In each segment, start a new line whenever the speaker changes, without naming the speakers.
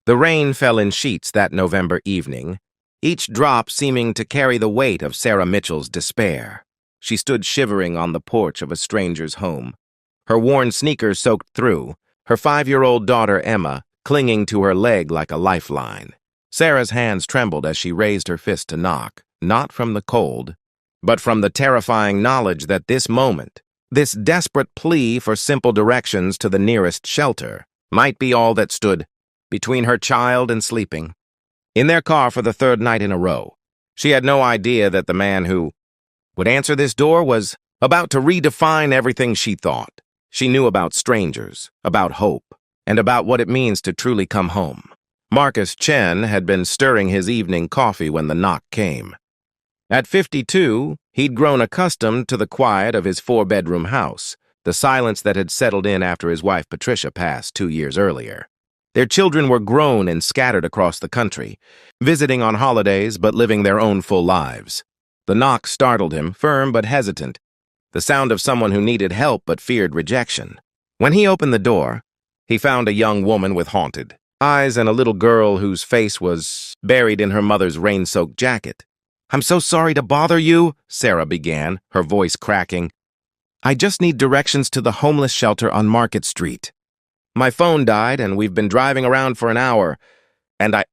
The rain fell in sheets that November evening, each drop seeming to carry the weight of Sarah Mitchell's despair. She stood shivering on the porch of a stranger's home, her worn sneakers soaked through, her 5-year-old daughter Emma clinging to her leg like a lifeline. Sarah's hands trembled as she raised her fist to knock, not from the cold, but from the terrifying knowledge that this moment, this desperate plea for simple directions to the nearest shelter, might be all that stood between her child and sleeping. In their car for the third night in a row, she had no idea that the man who would answer this door was about to redefine everything she thought. She knew about strangers, about hope, and about what it means to truly come home. Marcus Chen had been stirring his evening coffee when the knock came. At 52, he'd grown accustomed to the quiet of his 4-bedroom house, the silence that had settled in after his wife Patricia passed 2 years earlier. Their children were grown and scattered across the country, visiting on holidays but living their own full lives. The knock startled him, firm but hesitant, the sound of someone who needed help but feared rejection. When he opened the door, he found a young woman with haunted eyes and a little girl whose face was buried in her mother's rain-soaked jacket. "I'm so sorry to bother you," Sarah began, her voice cracking. "I just need directions to the homeless shelter on Market Street. My phone died, and we've been driving around for an hour."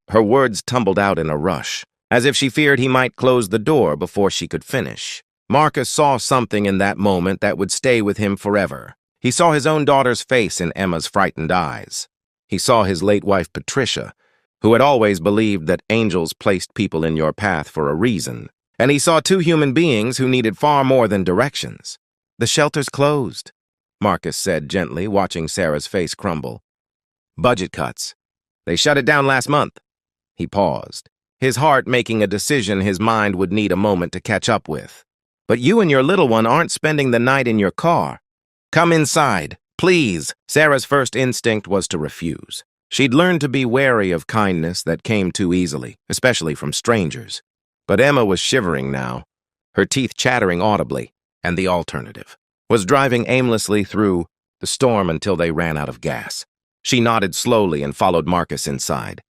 Her words tumbled out in a rush, as if she feared he might close the door before she could finish. Marcus saw something in that moment that would stay with him forever. He saw his own daughter's face in Emma's frightened eyes. He saw his late wife Patricia, who had always believed that angels placed people in your path for a reason. And he saw 2 human beings who needed far more than directions. "The shelter's closed," Marcus said gently, watching Sarah's face crumble. "Budget cuts. They shut it down last month." He paused, his heart making a decision his mind would need a moment to catch up with. "But you and your little one aren't spending the night in your car. Come inside, please." Sarah's first instinct was to refuse. She'd learned to be wary of kindness that came too easily, especially from strangers. But Emma was shivering now, her teeth chattering audibly, and the alternative was driving aimlessly through the storm until they ran out of gas. She nodded slowly and followed Marcus inside.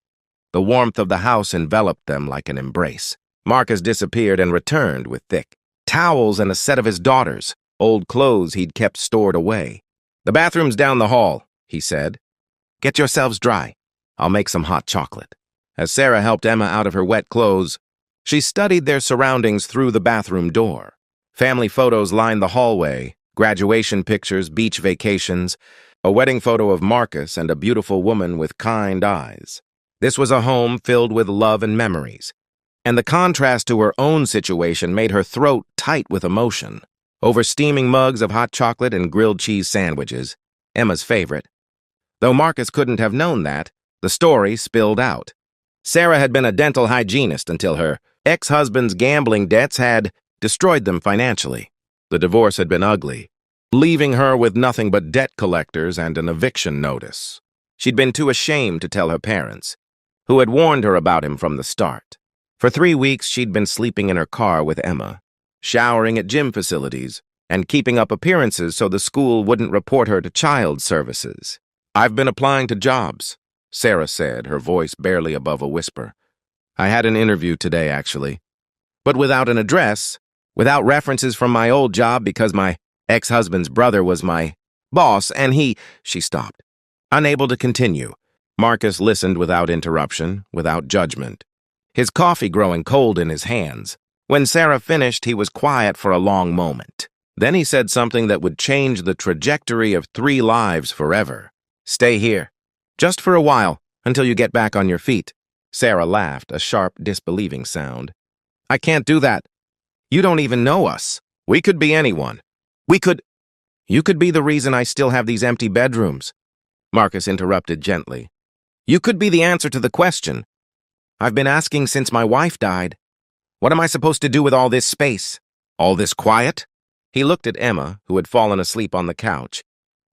The warmth of the house enveloped them like an embrace. Marcus disappeared and returned with thick towels and a set of his daughter's old clothes he'd kept stored away. "The bathroom's down the hall," he said. "Get yourselves dry. I'll make some hot chocolate." As Sarah helped Emma out of her wet clothes, she studied their surroundings through the bathroom door. Family photos lined the hallway, graduation pictures, beach vacations, a wedding photo of Marcus and a beautiful woman with kind eyes. This was a home filled with love and memories, and the contrast to her own situation made her throat tight with emotion. Over steaming mugs of hot chocolate and grilled cheese sandwiches, Emma's favorite. Though Marcus couldn't have known that, the story spilled out. Sarah had been a dental hygienist until her ex-husband's gambling debts had destroyed them financially. The divorce had been ugly, leaving her with nothing but debt collectors and an eviction notice. She'd been too ashamed to tell her parents, who had warned her about him from the start. For 3 weeks, she'd been sleeping in her car with Emma, showering at gym facilities, and keeping up appearances so the school wouldn't report her to child services. "I've been applying to jobs," Sarah said, her voice barely above a whisper. "I had an interview today, actually. But without an address, without references from my old job because my ex-husband's brother was my boss and She stopped, unable to continue. Marcus listened without interruption, without judgment, his coffee growing cold in his hands. When Sarah finished, he was quiet for a long moment. Then he said something that would change the trajectory of 3 lives forever. "Stay here, just for a while, until you get back on your feet." Sarah laughed, a sharp, disbelieving sound. "I can't do that. You don't even know us. We could be anyone. You could be the reason I still have these empty bedrooms." Marcus interrupted gently. "You could be the answer to the question I've been asking since my wife died. What am I supposed to do with all this space? All this quiet?" He looked at Emma, who had fallen asleep on the couch,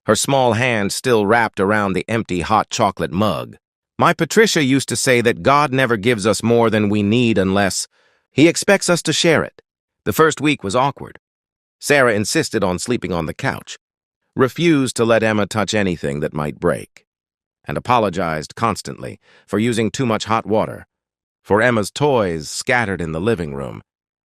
her small hand still wrapped around the empty hot chocolate mug. "My Patricia used to say that God never gives us more than we need unless He expects us to share it." The first week was awkward. Sarah insisted on sleeping on the couch, refused to let Emma touch anything that might break. and apologized constantly for using too much hot water, for Emma's toys scattered in the living room,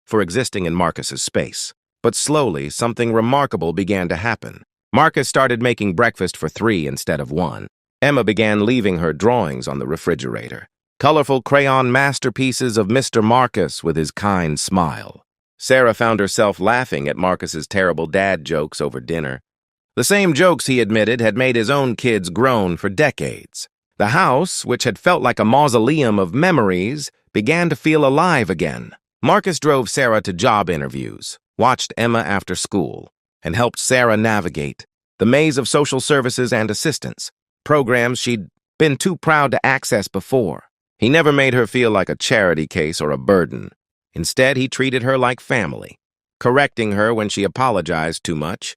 for existing in Marcus's space. But slowly, something remarkable began to happen. Marcus started making breakfast for 3 instead of 1. Emma began leaving her drawings on the refrigerator, colorful crayon masterpieces of Mr. Marcus with his kind smile. Sarah found herself laughing at Marcus's terrible dad jokes over dinner. The same jokes, he admitted, had made his own kids groan for decades. The house, which had felt like a mausoleum of memories, began to feel alive again. Marcus drove Sarah to job interviews, watched Emma after school, and helped Sarah navigate the maze of social services and assistance, programs she'd been too proud to access before. He never made her feel like a charity case or a burden. Instead, he treated her like family, correcting her when she apologized too much,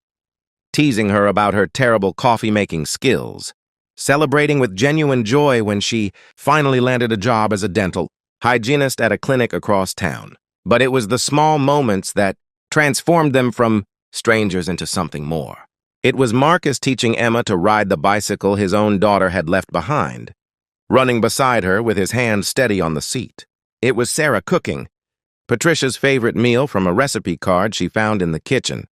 teasing her about her terrible coffee-making skills, celebrating with genuine joy when she finally landed a job as a dental hygienist at a clinic across town. But it was the small moments that transformed them from strangers into something more. It was Marcus teaching Emma to ride the bicycle his own daughter had left behind, running beside her with his hand steady on the seat. It was Sarah cooking Patricia's favorite meal from a recipe card she found in the kitchen,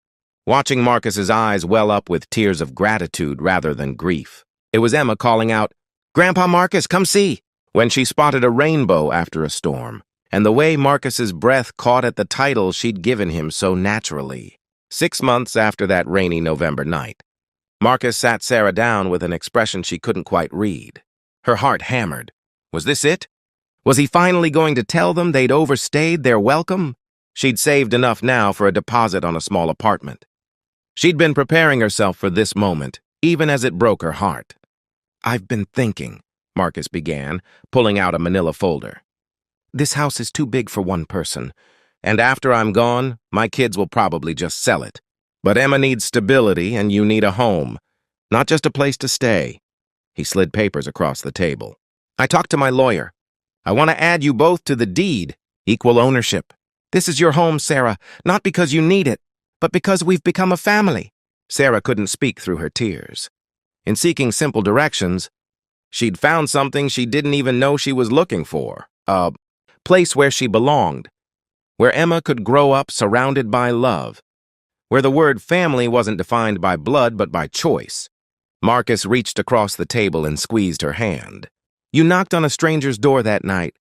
watching Marcus's eyes well up with tears of gratitude rather than grief. It was Emma calling out, "Grandpa Marcus, come see," when she spotted a rainbow after a storm, and the way Marcus's breath caught at the title she'd given him so naturally. 6 months after that rainy November night, Marcus sat Sarah down with an expression she couldn't quite read. Her heart hammered. Was this it? Was he finally going to tell them they'd overstayed their welcome? She'd saved enough now for a deposit on a small apartment. She'd been preparing herself for this moment, even as it broke her heart. "I've been thinking," Marcus began, pulling out a manila folder. "This house is too big for one person, and after I'm gone, my kids will probably just sell it. But Emma needs stability, and you need a home, not just a place to stay." He slid papers across the table. "I talked to my lawyer. I want to add you both to the deed, equal ownership. This is your home, Sarah, not because you need it, but because we've become a family." Sarah couldn't speak through her tears. In seeking simple directions, she'd found something she didn't even know she was looking for, a place where she belonged, where Emma could grow up surrounded by love, where the word family wasn't defined by blood but by choice. Marcus reached across the table and squeezed her hand. "You knocked on a stranger's door that night,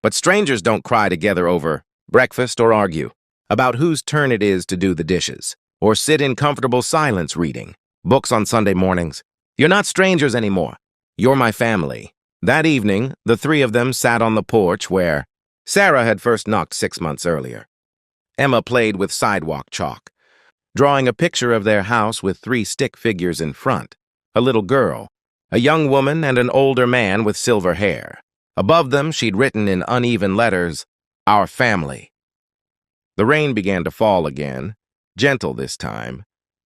but strangers don't cry together over breakfast or argue about whose turn it is to do the dishes, or sit in comfortable silence reading books on Sunday mornings. You're not strangers anymore. You're my family." That evening, the 3 of them sat on the porch where Sarah had first knocked 6 months earlier. Emma played with sidewalk chalk, drawing a picture of their house with 3 stick figures in front, a little girl, a young woman, and an older man with silver hair. Above them, she'd written in uneven letters, "Our family." The rain began to fall again, gentle this time,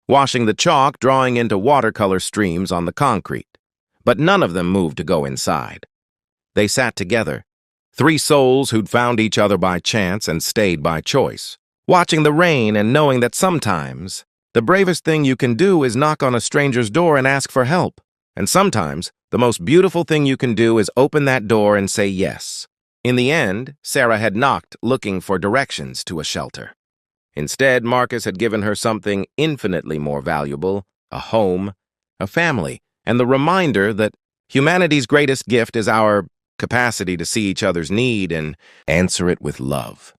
washing the chalk, drawing into watercolor streams on the concrete. But none of them moved to go inside. They sat together, 3 souls who'd found each other by chance and stayed by choice, watching the rain and knowing that sometimes the bravest thing you can do is knock on a stranger's door and ask for help. And sometimes the most beautiful thing you can do is open that door and say yes. In the end, Sarah had knocked looking for directions to a shelter. Instead, Marcus had given her something infinitely more valuable, a home, a family, and the reminder that humanity's greatest gift is our capacity to see each other's need and answer it with love.